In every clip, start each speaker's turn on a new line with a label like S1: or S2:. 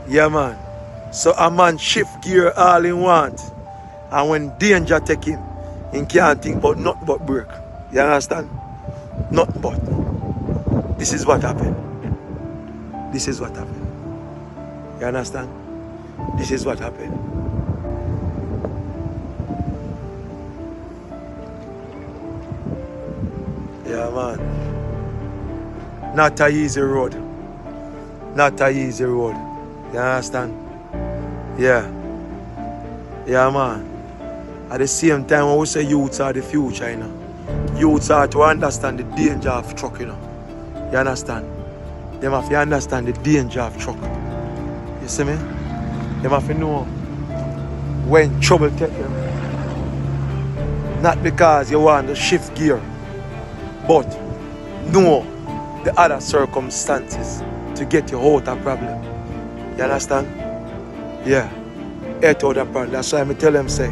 S1: Yeah, man. So a man shift gear all in want. And when danger take him, he can't think about nothing but brake. You understand? Nothing but. This is what happened. This is what happened. You understand? This is what happened. Yeah, man. Not a easy road. Not a easy road. You understand? Yeah. Yeah, man. At the same time, when we say youths are the future, you know, youths are to understand the danger of truck, you know. You understand? They have to understand the danger of truck. You see me? They have to know when trouble take them. Not because you want to shift gear, but know the other circumstances to get you out of problem. You understand? Yeah. Out of the problem. That's why I tell them, say,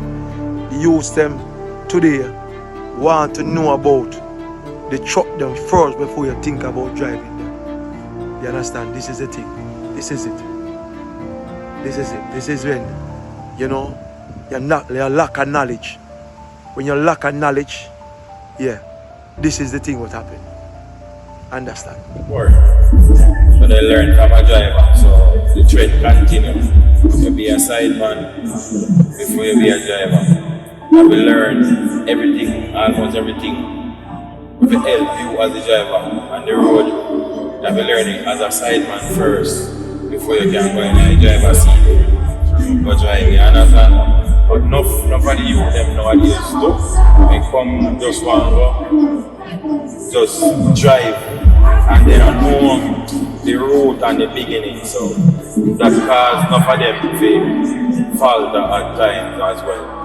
S1: use them today want to know about the truck them first before you think about driving them. You understand? This is the thing. This is it. This is it. This is when, you know, you lack of knowledge. When you lack of knowledge, yeah, this is the thing what happened. Understand?
S2: Work. So they learn from a driver. So the trend continues. You be a sideman before you be a driver. And we learn everything, almost everything. We help you as a driver on the road. And we learn it as a sideman first before you can go in the driver's seat. But drive, you understand? But nobody use them nowadays too. They come just one go, just drive, and they don't know the route and the beginning. So that cause enough of them to fall at times as well.